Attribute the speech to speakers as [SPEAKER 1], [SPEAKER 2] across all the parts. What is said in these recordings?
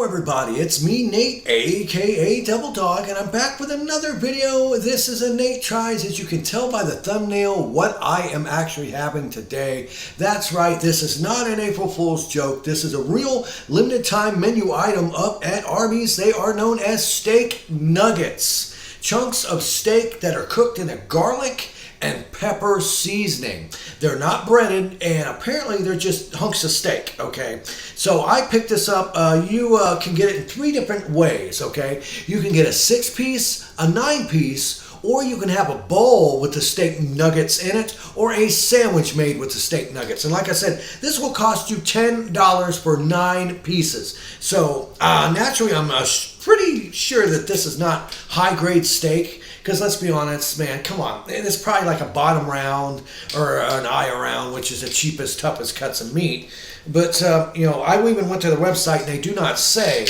[SPEAKER 1] everybody, it's me Nate, aka Devil Dog, and I'm back with another video. This is a Nate Tries. As you can tell by the thumbnail what I am actually having today. That's right, this is not an April Fool's joke. This is a real limited time menu item up at Arby's. They are known as steak nuggets. Chunks of steak that are cooked in a garlic and pepper seasoning. They're not breaded, and apparently they're just hunks of steak, okay? So I picked this up. You can get it in 3 different ways, okay? You can get a 6-piece, a 9-piece, or you can have a bowl with the steak nuggets in it, or a sandwich made with the steak nuggets. And like I said, this will cost you $10 for 9 pieces. So naturally, I'm pretty sure that this is not high-grade steak. Because let's be honest, man, come on. It's probably like a bottom round or an eye round, which is the cheapest, toughest cuts of meat. But, you know, I even went to the website and they do not say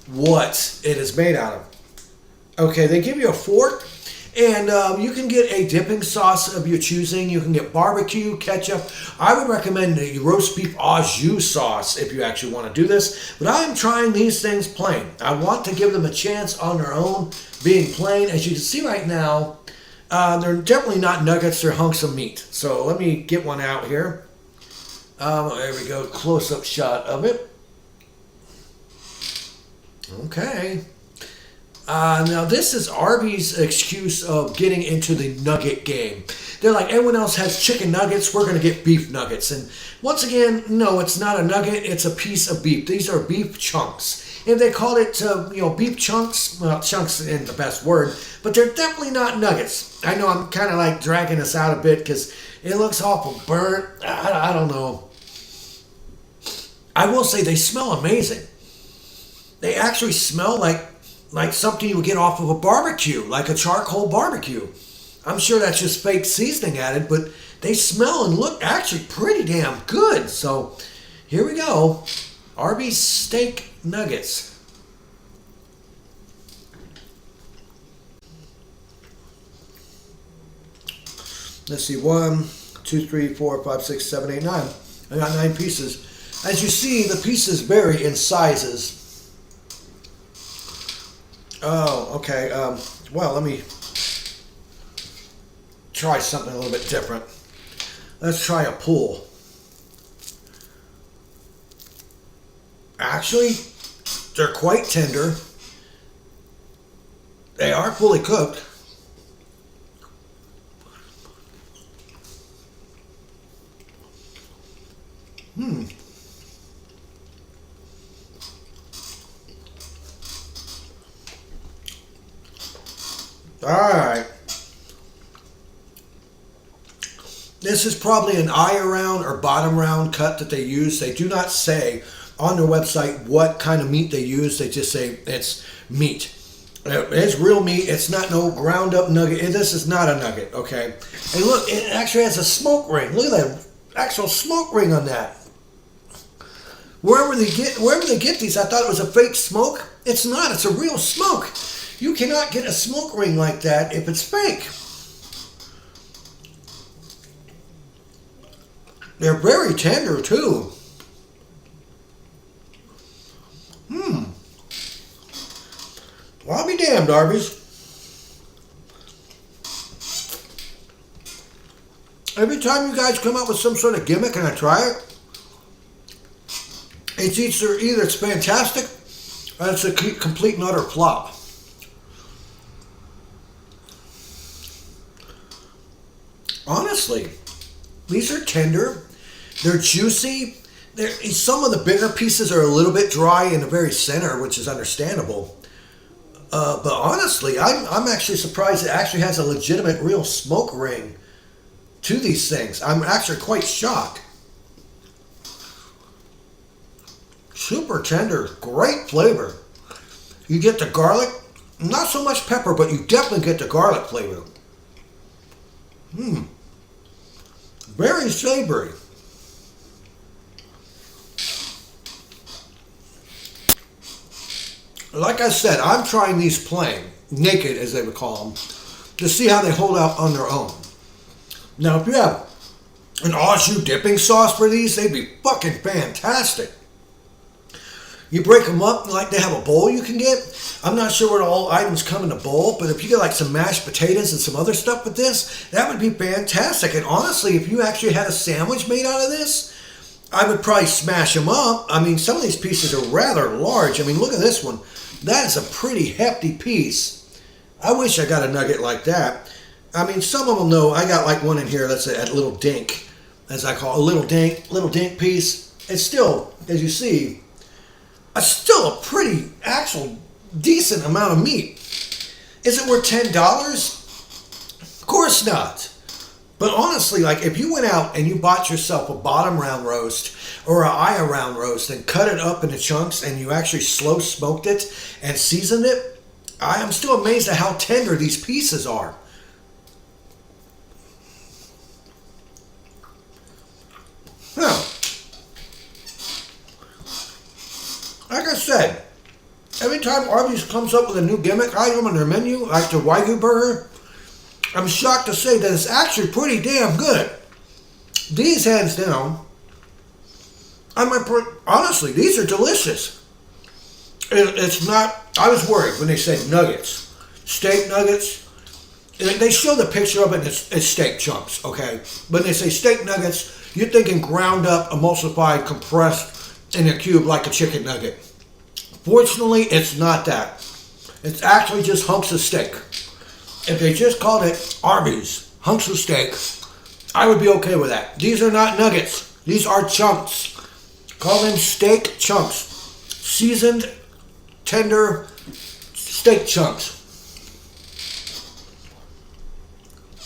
[SPEAKER 1] what it is made out of. Okay, they give you a fork, and you can get a dipping sauce of your choosing. You can get barbecue, ketchup. I would recommend the roast beef au jus sauce if you actually want to do this. But I'm trying these things plain. I want to give them a chance on their own, being plain. As you can see right now, they're definitely not nuggets. They're hunks of meat. So let me get one out here. There we go. Close-up shot of it. Okay. Now this is Arby's excuse of getting into the nugget game. They're like, everyone else has chicken nuggets, we're going to get beef nuggets. And once again, no, it's not a nugget, it's a piece of beef. These are beef chunks. If they called it, beef chunks, well, chunks isn't the best word, but they're definitely not nuggets. I know I'm kind of like dragging this out a bit because it looks awful burnt. I don't know. I will say they smell amazing. They actually smell like something you would get off of a barbecue, like a charcoal barbecue. I'm sure that's just fake seasoning added, but they smell and look actually pretty damn good. So here we go. Arby's steak nuggets. Let's see, 1, 2, 3, 4, 5, 6, 7, 8, 9. I got 9 pieces. As you see, the pieces vary in sizes. Oh, okay. Well, let me try something a little bit different. Let's try a pull. Actually, they're quite tender. They are fully cooked. Alright. This is probably an eye around or bottom round cut that they use. They do not say on their website what kind of meat they use. They just say it's meat. It's real meat. It's not no ground up nugget. This is not a nugget, okay? And look, it actually has a smoke ring. Look at that actual smoke ring on that. Wherever they get these, I thought it was a fake smoke. It's not. It's a real smoke. You cannot get a smoke ring like that if it's fake. They're very tender too. Well, I'll be damned, Arby's. Every time you guys come up with some sort of gimmick and I try it, it's either it's fantastic or it's a complete and utter flop. Honestly, these are tender. They're juicy. Some of the bigger pieces are a little bit dry in the very center, which is understandable. But honestly, I'm actually surprised it actually has a legitimate, real smoke ring to these things. I'm actually quite shocked. Super tender, great flavor. You get the garlic, not so much pepper, but you definitely get the garlic flavor. Very savory. Like I said, I'm trying these plain, naked as they would call them, to see how they hold out on their own. Now, if you have an au jus dipping sauce for these, they'd be fucking fantastic. You break them up, like they have a bowl you can get. I'm not sure what all items come in a bowl, but if you get like some mashed potatoes and some other stuff with this, that would be fantastic. And honestly, if you actually had a sandwich made out of this, I would probably smash them up. I mean, some of these pieces are rather large. I mean, look at this one. That is a pretty hefty piece. I wish I got a nugget like that. I mean, some of them know. I got like one in here that's a little dink, as I call it, little dink piece. It's still, as you see, still a pretty, actual, decent amount of meat. Is it worth $10? Of course not. But honestly, like if you went out and you bought yourself a bottom round roast or an eye round roast and cut it up into chunks and you actually slow smoked it and seasoned it, I am still amazed at how tender these pieces are. Now, like I said, every time Arby's comes up with a new gimmick item on their menu, like the Wagyu burger, I'm shocked to say that it's actually pretty damn good. These, hands down, honestly, these are delicious. It's not, I was worried when they said nuggets, steak nuggets. They show the picture of it and it's steak chunks, okay? But they say steak nuggets, you're thinking ground up, emulsified, compressed in a cube like a chicken nugget. Fortunately, it's not that. It's actually just hunks of steak. If they just called it Arby's, hunks of steak, I would be okay with that. These are not nuggets. These are chunks. Call them steak chunks. Seasoned, tender steak chunks.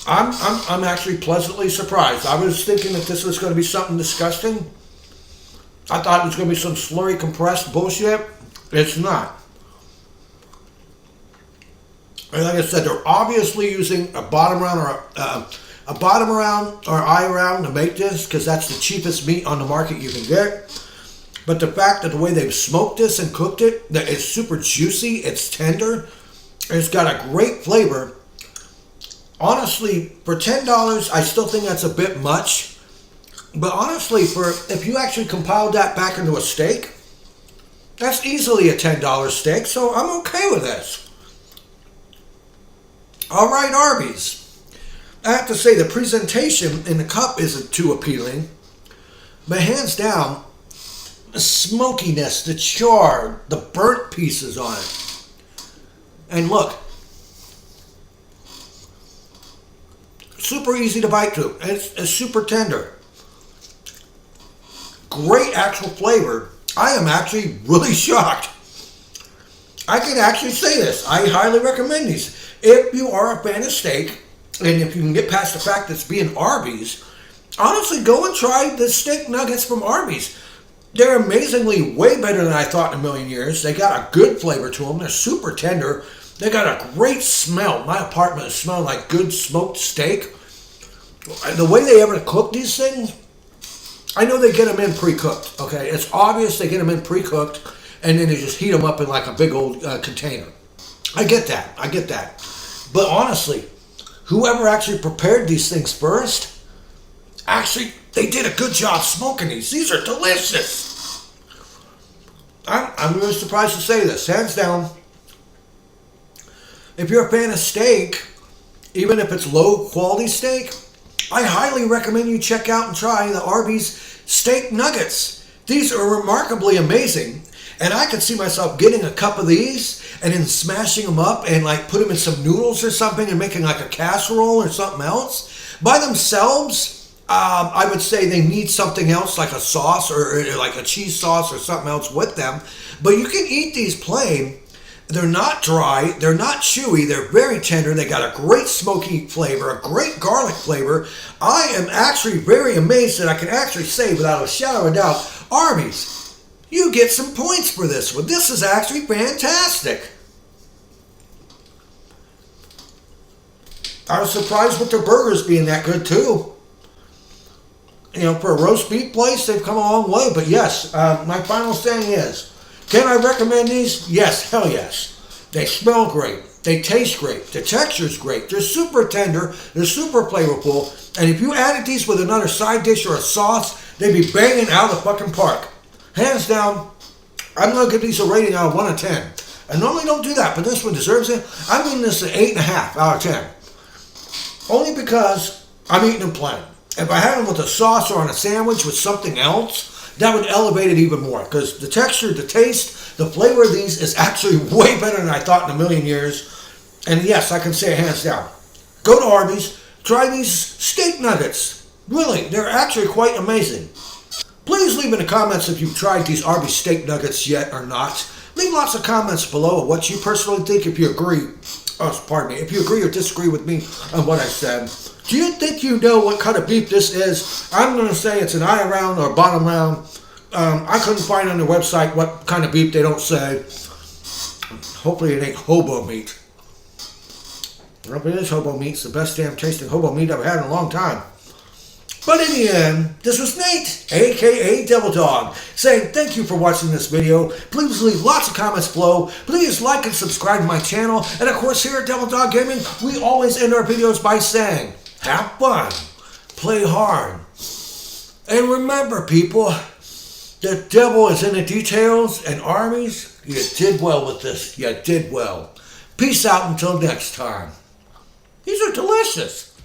[SPEAKER 1] I'm actually pleasantly surprised. I was thinking that this was going to be something disgusting. I thought it was going to be some slurry compressed bullshit. It's not. And like I said, they're obviously using a bottom round or eye round to make this because that's the cheapest meat on the market you can get. But the fact that the way they've smoked this and cooked it, that it's super juicy, it's tender, it's got a great flavor. Honestly, for $10, I still think that's a bit much. But honestly, if you actually compiled that back into a steak, that's easily a $10 steak, so I'm okay with this. All right, Arby's. I have to say the presentation in the cup isn't too appealing, but hands down, the smokiness, the char, the burnt pieces on it. And look, super easy to bite through. It's super tender. Great actual flavor. I am actually really shocked. I can actually say this. I highly recommend these. If you are a fan of steak, and if you can get past the fact that it's being Arby's, honestly, go and try the steak nuggets from Arby's. They're amazingly way better than I thought in a million years. They got a good flavor to them. They're super tender. They got a great smell. My apartment is smelling like good smoked steak. The way they ever cook these things, I know they get them in pre-cooked, okay? It's obvious they get them in pre-cooked, and then they just heat them up in like a big old container. I get that. But honestly, whoever actually prepared these things first, actually, they did a good job smoking these. These are delicious. I'm really surprised to say this. Hands down, if you're a fan of steak, even if it's low quality steak, I highly recommend you check out and try the Arby's Steak Nuggets. These are remarkably amazing. And I could see myself getting a cup of these and then smashing them up and like put them in some noodles or something and making like a casserole or something else. By themselves, I would say they need something else like a sauce or like a cheese sauce or something else with them. But you can eat these plain. They're not dry. They're not chewy. They're very tender. They got a great smoky flavor, a great garlic flavor. I am actually very amazed that I can actually say without a shadow of a doubt, Arby's, you get some points for this one. This is actually fantastic. I was surprised with their burgers being that good too. You know, for a roast beef place, they've come a long way. But yes, my final saying is, can I recommend these? Yes, hell yes. They smell great. They taste great. The texture's great. They're super tender. They're super flavorful. And if you added these with another side dish or a sauce, they'd be banging out of the fucking park. Hands down, I'm going to give these a rating out of 1 to 10. I normally don't do that, but this one deserves it. I'm giving this an 8.5 out of 10. Only because I'm eating them plain. If I had them with a sauce or on a sandwich with something else, that would elevate it even more. Because the texture, the taste, the flavor of these is actually way better than I thought in a million years. And yes, I can say it hands down. Go to Arby's, try these steak nuggets. Really, they're actually quite amazing. Please leave in the comments if you've tried these Arby's steak nuggets yet or not. Leave lots of comments below of what you personally think, if you agree. Oh, pardon me. If you agree or disagree with me on what I said. Do you think you know what kind of beef this is? I'm going to say it's an eye round or bottom round. I couldn't find on the website what kind of beef. They don't say. Hopefully it ain't hobo meat. If it is hobo meat, it's the best damn tasting hobo meat I've had in a long time. But in the end, this was Nate, aka Devil Dog, saying thank you for watching this video. Please leave lots of comments below. Please like and subscribe to my channel. And of course, here at Devil Dog Gaming, we always end our videos by saying, have fun, play hard. And remember, people, the devil is in the details, and Arby's, you did well with this. You did well. Peace out until next time. These are delicious.